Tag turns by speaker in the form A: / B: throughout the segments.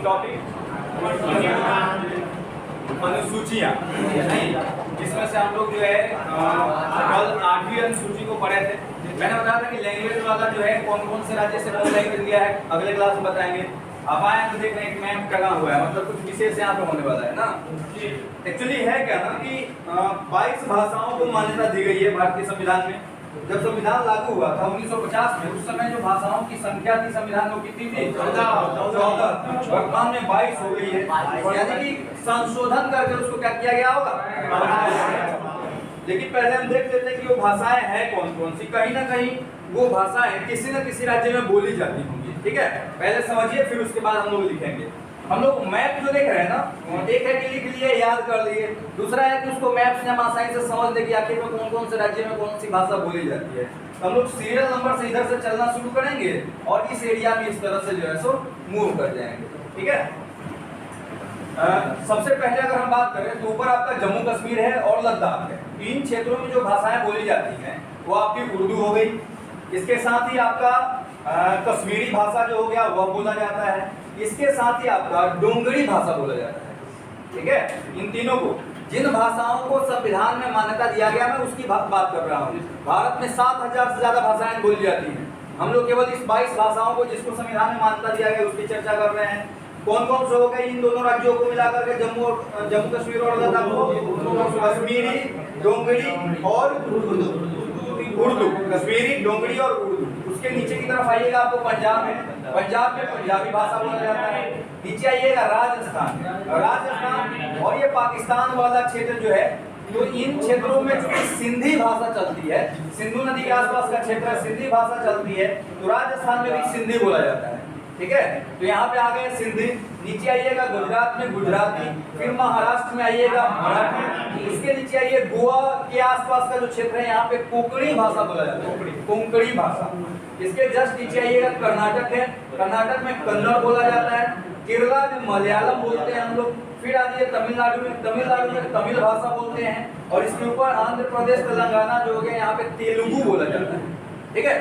A: Topic अनुसूचियाँ, जिसमें से हम लोग जो है कल 8वीं अनुसूची को पढ़े थे। मैंने बताया था कि लैंग्वेज वाला जो है कौन कौन से राज्य से कौन लैंग्वेज लिया है, अगले क्लास में बताएंगे। अब आए तो देख रहे हैं कि मैप टंगा हुआ है, मतलब कुछ विशेष यहाँ पे होने वाला है ना। एक्चुअली है क्या ना कि 22 भाषाओं को मान्यता दी गई है भारतीय संविधान में। जब संविधान लागू हुआ था 1950 में, उस समय जो भाषाओं की संख्या थी संविधान में कितनी थी? 14। वर्तमान में 22 हो गई है, यानी कि संशोधन करके उसको क्या किया गया होगा। लेकिन पहले हम देख लेते हैं कि वो भाषाएं हैं कौन कौन सी। कहीं ना कहीं वो भाषाएं किसी न किसी राज्य में बोली जाती होंगी, ठीक है। पहले समझिए, फिर उसके बाद हम लोग लिखेंगे। हम लोग मैप जो देख रहे हैं ना, एक है कि लिख लिए, याद कर लिए, दूसरा है कि उसको मैप से हम आसानी से समझ ले कि आखिर में कौन कौन से राज्य में कौन सी भाषा बोली जाती है। हम लोग सीरियल नंबर से इधर से चलना शुरू करेंगे और इस एरिया में इस तरह से जो है सो मूव कर जाएंगे, ठीक है। सबसे पहले अगर हम बात करें तो ऊपर आपका जम्मू कश्मीर है और लद्दाख है। इन क्षेत्रों में जो भाषाएं बोली जाती हैं वो आपकी उर्दू हो गई। इसके साथ ही आपका कश्मीरी भाषा जो हो गया वह बोला जाता है। इसके साथ ही आपका डोंगरी भाषा बोला जाता है, ठीक है। इन तीनों को, जिन भाषाओं को संविधान में मान्यता दिया गया, मैं उसकी बात कर रहा हूँ। भारत में 7000 से ज्यादा भाषाएं बोली जाती हैं। हम लोग केवल इस 22 भाषाओं को जिसको संविधान में मान्यता दिया गया उसकी चर्चा कर रहे हैं। कौन कौन से हो गए इन दोनों राज्यों को मिलाकर के, जम्मू कश्मीर और लद्दाख को? कश्मीरी, डोंगरी और उर्दू। कश्मीरी, डोंगरी और उर्दू। उसके नीचे की तरफ आइएगा, आपको पंजाब है। पंजाब में पंजाबी भाषा बोला जाता है। नीचे आइएगा राजस्थान और ये पाकिस्तान वाला क्षेत्र जो है, तो इन क्षेत्रों में जो सिंधी भाषा चलती है, सिंधु नदी के आसपास का क्षेत्र है, सिंधी भाषा चलती है, तो राजस्थान में भी सिंधी बोला जाता है, ठीक है। तो यहाँ पे आ गए सिंधी। नीचे आइएगा गुजरात में गुजराती, फिर महाराष्ट्र में आइएगा मराठी। इसके नीचे आइए गोवा के आसपास का जो क्षेत्र है, यहाँ पे कोंकणी भाषा बोला जाता है, कोंकणी भाषा। इसके जस्ट नीचे आइएगा कर्नाटक है, कर्नाटक में कन्नड़ बोला जाता है। केरला में मलयालम बोलते हैं हम लोग। फिर आ जाइए तमिलनाडु में तमिल भाषा बोलते हैं। और इसके ऊपर आंध्र प्रदेश तेलंगाना जो हो गया, यहाँ पे तेलुगु बोला जाता है, ठीक है।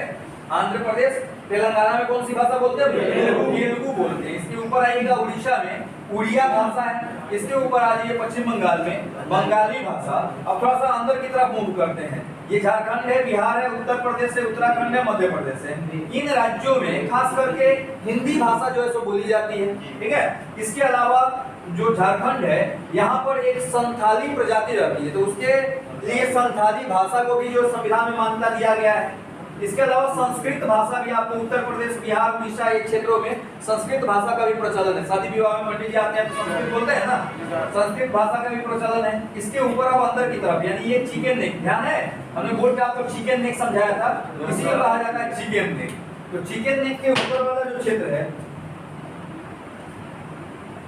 A: आंध्र प्रदेश तेलंगाना में कौन सी भाषा बोलते हैं? तेलुगु बोलते हैं। इसके ऊपर आइएगा उड़ीसा में उड़िया भाषा है। इसके ऊपर आ जाइए पश्चिम बंगाल में बंगाली भाषा। अब थोड़ा सा अंदर की तरफ मूव करते हैं। ये झारखंड है, बिहार है, उत्तर प्रदेश है, उत्तराखंड है, मध्य प्रदेश है। इन राज्यों में खास करके हिंदी भाषा जो है सो बोली जाती है, ठीक है। इसके अलावा जो झारखंड है, यहाँ पर एक संथाली प्रजाति रहती है, तो उसके लिए संथाली भाषा को भी जो संविधान में मान्यता दिया गया है। इसके अलावा संस्कृत भाषा भी आपको उत्तर प्रदेश, बिहार, उड़ीसा ये क्षेत्रों में संस्कृत भाषा का भी प्रचलन है। शादी विवाह में पंडित जी आते हैं तो संस्कृत बोलते हैं ना, संस्कृत भाषा का भी प्रचलन है। इसके ऊपर अब अंदर की तरफ, यानी ये चिकन नेक, ध्यान है, हमने बोर्ड पे आपको चिकन नेक समझाया था, इसी को कहा जाता है चिकन नेक। तो चिकन नेक के ऊपर वाला जो क्षेत्र है,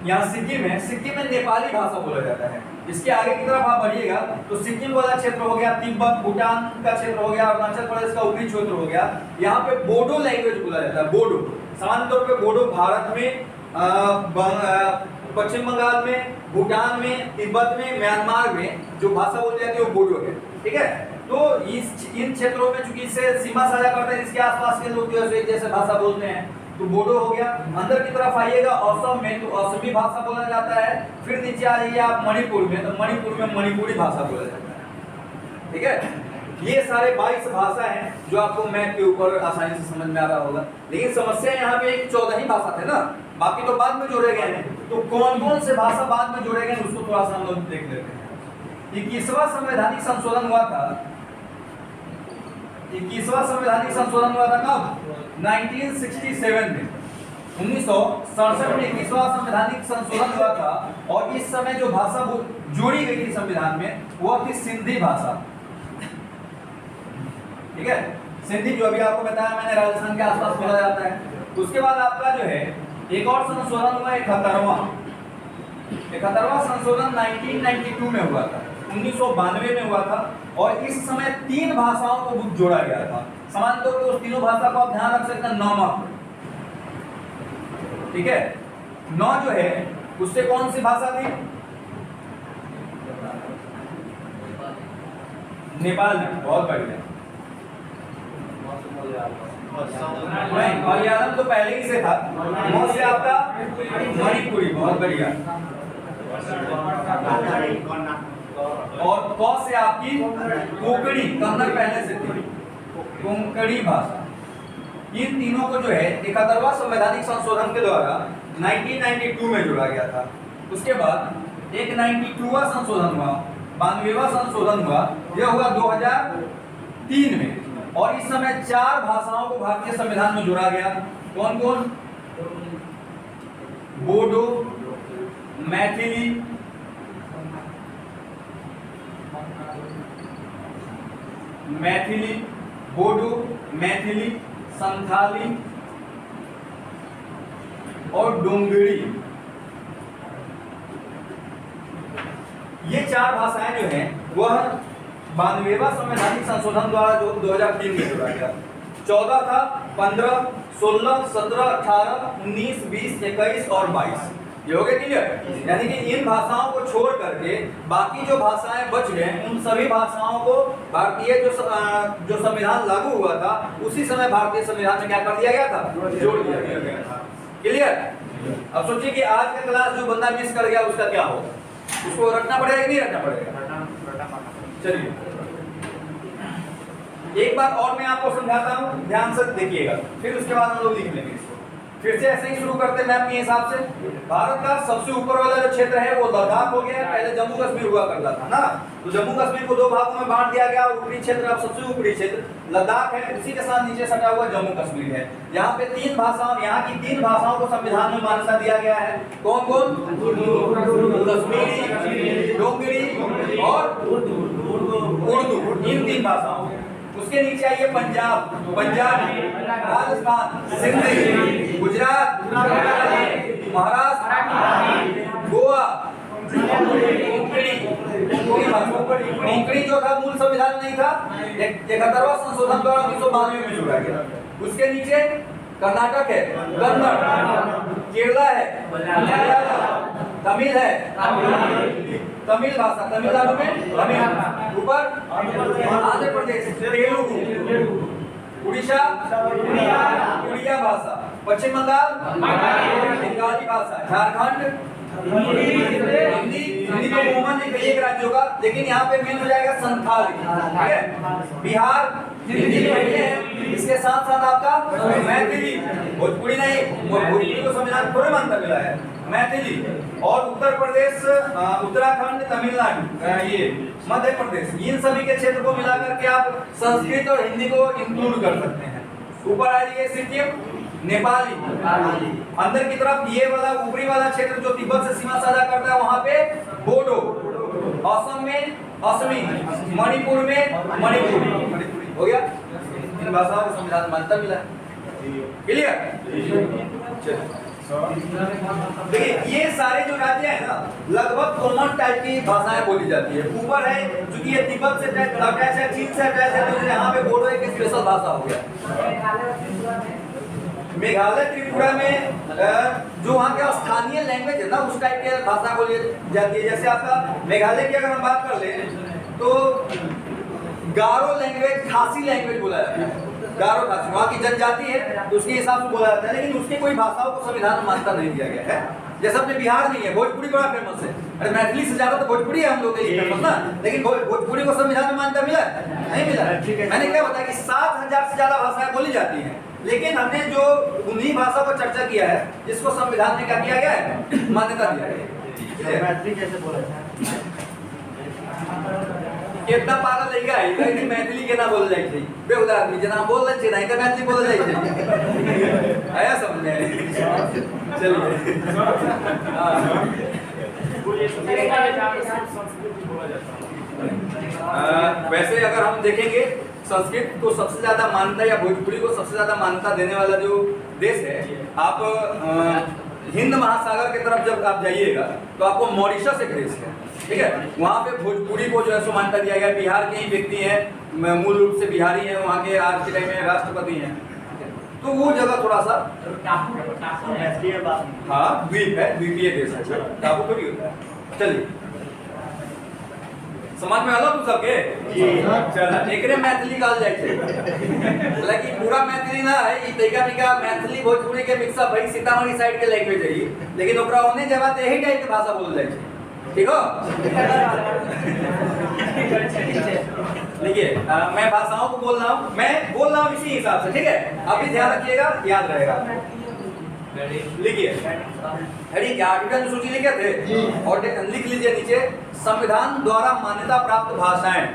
A: यहाँ सिक्किम है। सिक्किम में नेपाली भाषा बोला जाता है। इसके आगे की तरफ आप बढ़िएगा तो सिक्किम वाला क्षेत्र हो गया, तिब्बत, भूटान का क्षेत्र हो गया, अरुणाचल प्रदेश का ऊपरी क्षेत्र हो गया। यहाँ पे बोडो लैंग्वेज बोला जाता है। बोडो सामान्य तौर पे बोडो भारत में, पश्चिम बंगाल में, भूटान में, तिब्बत में, म्यांमार में जो भाषा बोली जाती है वो बोडो है, ठीक है। तो इन क्षेत्रों में चूंकि इससे सीमा साझा करते हैं, इसके आसपास के लोग जो है एक जैसे भाषा बोलते हैं, तो बोडो हो गया। अंदर की तरफ आइएगा असम में, तो असमी भाषा बोला जाता है। फिर नीचे आ जाइए आप मणिपुर में, तो मणिपुर में मणिपुरी भाषा बोला जाता है, ठीक है। ये सारे 22 भाषा हैं जो आपको मैप के ऊपर आसानी से समझ में आ रहा होगा। लेकिन समस्या यहाँ पे एक 14 ही भाषा थे ना, बाकी तो बाद में जोड़े गए हैं। तो कौन कौन से भाषा बाद में जोड़े गए उसको थोड़ा सा हम लोग देख लेते हैं। 21वां संवैधानिक संशोधन हुआ था। 21वां संवैधानिक संशोधन हुआ था कब? 1967 में। 1967 में 21वां संवैधानिक संशोधन हुआ था। और इस समय जो भाषा जोड़ी गई थी संविधान में वो थी सिंधी भाषा, ठीक है। सिंधी जो अभी आपको बताया मैंने, राजस्थान के आसपास बोला जाता है। उसके बाद आपका जो है एक और संशोधन हुआ, 71वां संशोधन 1992 में हुआ था, 1992 में हुआ था। और इस समय 3 भाषाओं को जोड़ा गया था। सामान्य तौर पर उस तीनों भाषा को आप ध्यान रख सकते हैं, 9 ठीक है। 9 जो है उससे कौन सी भाषा थी? नेपाल में, बहुत बढ़िया। नहीं, मलयालम तो पहले ही से था। से आपका मणिपुरी बहुत बढ़िया। और क से आपकी कोंकणी, कन्नड़ पहले से थी, कोंकणी भाषा। इन तीनों को जो है 71वां संवैधानिक संशोधन के द्वारा 1992 में जोड़ा गया था। उसके बाद एक 92वां संशोधन हुआ, 92वां संशोधन हुआ, यह हुआ 2003 में। और इस समय 4 भाषाओं को भारतीय संविधान में जोड़ा गया। कौन कौन? बोडो, मैथिली, बोडो, मैथिली, संथाली और डोंगरी। ये 4 भाषाएं जो हैं वह 92वां संवैधानिक संशोधन द्वारा जो 2003 में जोड़ा गया। 14 था, 15, 16, 17, 18, 19, 20, 21 और 22। ये हो गया क्लियर? यानी कि इन भाषाओं को छोड़ करके बाकी जो भाषाएं बच गए, उन सभी भाषाओं को भारतीय जो संविधान लागू हुआ था उसी समय भारतीय संविधान में क्या कर दिया गया था? जोड़ दिया गया था। क्लियर? अब सोचिए कि आज का क्लास जो बंदा मिस कर गया उसका क्या होगा? उसको रखना पड़ेगा कि नहीं रखना पड़ेगा? चलिए एक बार और मैं आपको समझाता हूँ, ध्यान से देखिएगा, फिर उसके बाद हम लोग लिख लेंगे इसको। फिर से ऐसे ही शुरू करते हैं मैप के हिसाब से। भारत का सबसे ऊपर वाला जो क्षेत्र है वो लद्दाख हो गया। पहले जम्मू कश्मीर हुआ करता था ना, तो जम्मू कश्मीर को 2 भागों में बांट दिया गया। ऊपरी क्षेत्र, अब सबसे ऊपरी क्षेत्र लद्दाख है, उसी के साथ नीचे सटा हुआ जम्मू कश्मीर है। यहाँ पे 3 भाषाओं, यहाँ की 3 भाषाओं को संविधान में मान्यता दिया गया है। कौन कौन? कश्मीरी, डोगरी और उर्दू, इन 3 भाषाओं। उसके नीचे आइए पंजाब, पंजाबी, राजस्थान, सिंधी, गुजरात, महाराष्ट्र, गोवा, कोंकणी जो था मूल संविधान नहीं था, 71वां संशोधन द्वारा 1992 में जोड़ा गया। उसके नीचे कर्नाटक है, कन्नड़, केरला है, तमिल है, तमिल भाषा तमिलनाडु में तमिल, ऊपर आंध्र प्रदेश तेलुगु, उड़ीसा उड़िया भाषा, पश्चिम बंगाल बंगाली भाषा, झारखंड हिंदी, हिंदी तो कॉमन है कई एक राज्यों का, लेकिन यहाँ पे मेन हो जाएगा संथाली, ठीक है। बिहार हिंदी पहले है, इसके साथ साथ आपका मैथिली, भोजपुरी नहीं, भोजपुरी को संविधान थोड़े मान्यता मिला है, मैथिली। और उत्तर प्रदेश, उत्तराखंड, तमिलनाडु, ये मध्य प्रदेश, इन सभी के क्षेत्र को मिलाकर के आप संस्कृत और हिंदी को इंक्लूड कर सकते हैं। ऊपर आ जाइए सिक्किम, नेपाली, अंदर की तरफ ये वाला ऊपरी वाला क्षेत्र जो तिब्बत से सीमा साझा करता है वहां पे बोडो, असम में असमी, मणिपुर में मणिपुरी। हो गया? इन भाषाओं को संविधान मान्यता मिला है। क्लियर? देखिए ये सारे जो राज्य हैं ना लगभग कॉमन टाइप की भाषाएं बोली जाती है। ऊपर है क्योंकि ये तिब्बत से अटैच है, चीन से अटैच है, तो यहाँ पे बोडो एक स्पेशल भाषा हो गया। मेघालय त्रिपुरा में जो वहाँ के स्थानीय लैंग्वेज है ना उस टाइप के भाषा बोली जाती है। जैसे आपका मेघालय की अगर हम बात कर लें तो गारो लैंग्वेज, खासी लैंग्वेज बोला जाता है। गारो खासी वहाँ की जनजाति है तो उसके हिसाब से बोला जाता है, लेकिन उसके कोई भाषाओं को संविधान में मान्यता नहीं दिया गया है। जैसे अपने बिहार में है भोजपुरी बड़ा फेमस है, अरे मैथिली से ज्यादा तो भोजपुरी है हम लोग के लिए फेमस ना, लेकिन भोजपुरी को संविधान में मान्यता मिला नहीं मिला। मैंने क्या बताया कि 7000 से ज्यादा भाषाएं बोली जाती हैं, लेकिन हमने जो उन्हीं भाषा पर चर्चा किया है जिसको संविधान में क्या किया गया है, मान्यता दिया गया है। मैथिली कैसे बोला जाए? कितना पागल लगा है कि मैथिली के ना बोल जाए छे बेहुदा आदमी जना बोल रहे छे नहीं तो मैथिली बोल जाए छे, आया समझ में? चलिए वैसे अगर हम देखेंगे संस्कृत को सबसे ज्यादा मान्यता या भोजपुरी को सबसे ज्यादा मान्यता देने वाला जो देश है, आप हिंद महासागर की तरफ जब आप जाइएगा तो आपको मॉरिशस एक देश है, ठीक है। वहाँ पे भोजपुरी को जो है सो मान्यता दिया गया। बिहार के ही व्यक्ति हैं, मूल रूप से बिहारी हैं, वहाँ के आज के टाइम में राष्ट्रपति हैं, तो वो जगह थोड़ा सा हाँ द्वीप है, द्वीपीय देश है, टापू थोड़ी होता है। चलिए समझ में आलो तू सबके चल एकरे मैथिली कहल जाय छै, हालांकि पूरा मैथिली ना है, ई तैका मिका मैथिली भोजपुरी के मिक्स अप भाई सीतामढ़ी साइड के लैंग्वेज है ई, लेकिन ओकरा ओने जेबा त एही टाइप के भाषा बोलल जाय छै, ठीक हो। देखिए मैं भाषाओं को बोल रहा हूँ, मैं बोल रहा हूँ इसी हिसाब से, ठीक है। अभी ध्यान रखिएगा, याद रहेगा। लिखिए हेडिंग क्या आर्टिकल सूची लिखे थे और लिख लीजिए नीचे संविधान द्वारा मान्यता प्राप्त भाषाएं।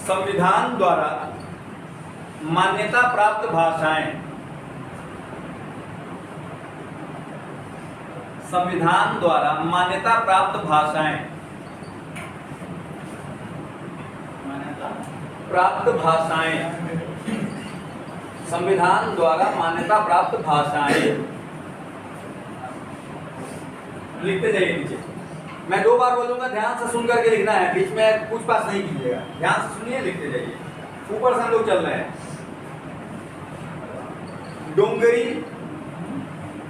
A: संविधान द्वारा मान्यता प्राप्त भाषाएं। संविधान द्वारा मान्यता प्राप्त भाषाएं। प्राप्त भाषाएं। संविधान द्वारा मान्यता प्राप्त भाषाएं लिखते जाइए नीचे। मैं 2 बार बोलूंगा, ध्यान से सुन करके लिखना है, बीच में कुछ पास नहीं कीजिएगा, ध्यान से सुनिए, लिखते जाइए। ऊपर से हम लोग चल रहे हैं। डोंगरी,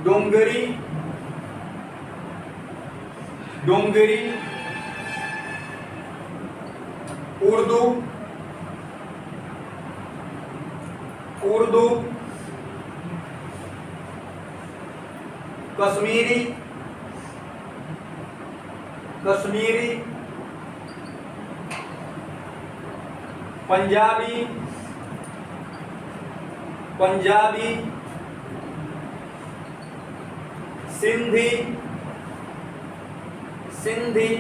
A: डोंगरी, डोंगरी, उर्दू, उर्दू, कश्मीरी, कश्मीरी, पंजाबी, पंजाबी, सिंधी, सिंधी।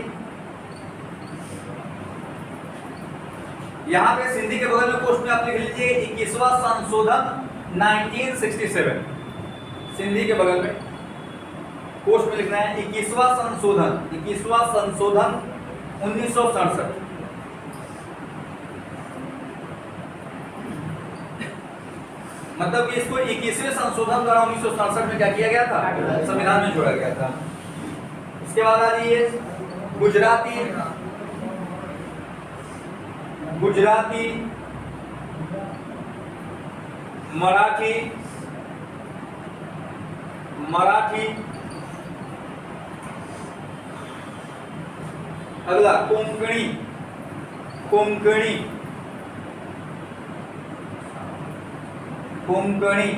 A: यहां पे सिंधी के बगल में पोस्ट में आप लिख लीजिए 21वां संशोधन 1967। सिंधी के बगल में पोस्ट में लिखना है 21वां संशोधन, 21वां संशोधन 1967। मतलब कि इसको 21वें संशोधन द्वारा 1967 में क्या किया गया था, संविधान में जोड़ा गया था। इसके बाद आ जाइए गुजराती, गुजराती, मराठी, मराठी। अगला कोंकणी, कोंकणी, कोंकणी।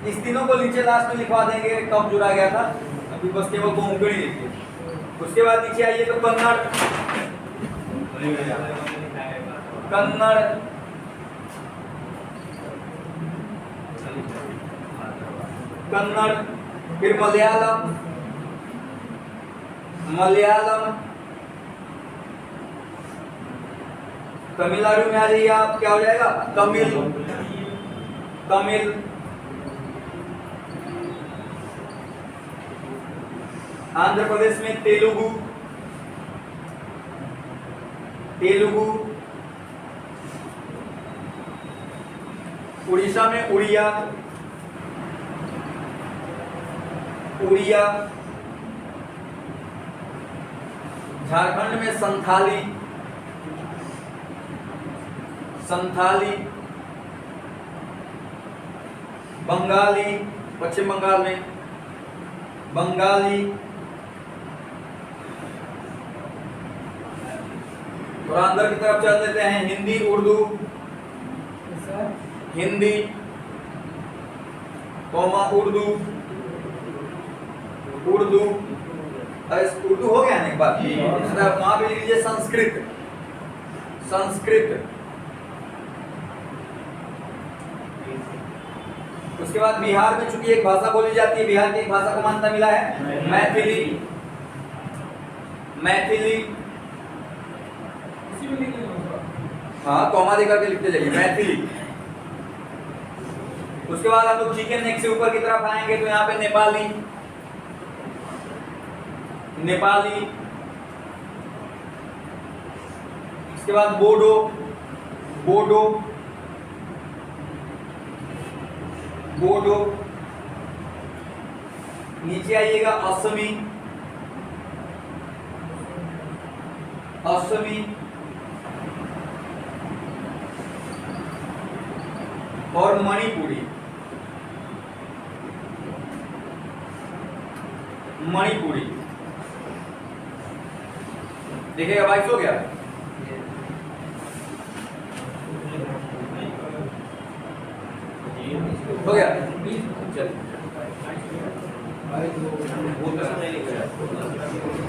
A: इस तीनों को नीचे लास्ट में लिखवा देंगे कब जुड़ा गया था, अभी बस केवल कोंकणी लिखिए। उसके बाद नीचे आइए तो कन्नड़, कन्नड़, कन्नड़। फिर मलयालम, मलयालम। तमिलनाडु में आ जाइए आप, क्या हो जाएगा, तमिल, तमिल। आंध्र प्रदेश में तेलुगु, तेलुगु। उड़ीसा में उड़िया, उड़िया। झारखंड में संथाली, संथाली। बंगाली, पश्चिम बंगाल में बंगाली। और अंदर की तरफ चल देते हैं हिंदी, उर्दू, हिंदी, कौमा उर्दू, उर्दू। उर्दू हो गया ना एक बार, वहां पे लिख लीजिए संस्कृत, संस्कृत। उसके बाद बिहार में चूंकि एक भाषा बोली जाती है, बिहार की एक भाषा को मान्यता मिला है, मैथिली, मैथिली। हाँ कौमा देकर के लिखते जाइए, मैथिली। उसके बाद आप लोग चिकन नेक से ऊपर की तरफ आएंगे तो यहाँ पे नेपाली, नेपाली। उसके बाद बोडो, बोडो, बोडो। नीचे आइएगा असमी, असमी। और मणिपुरी, मणिपुरी। देखिएगा 22 हो गया। हो गया, चलिए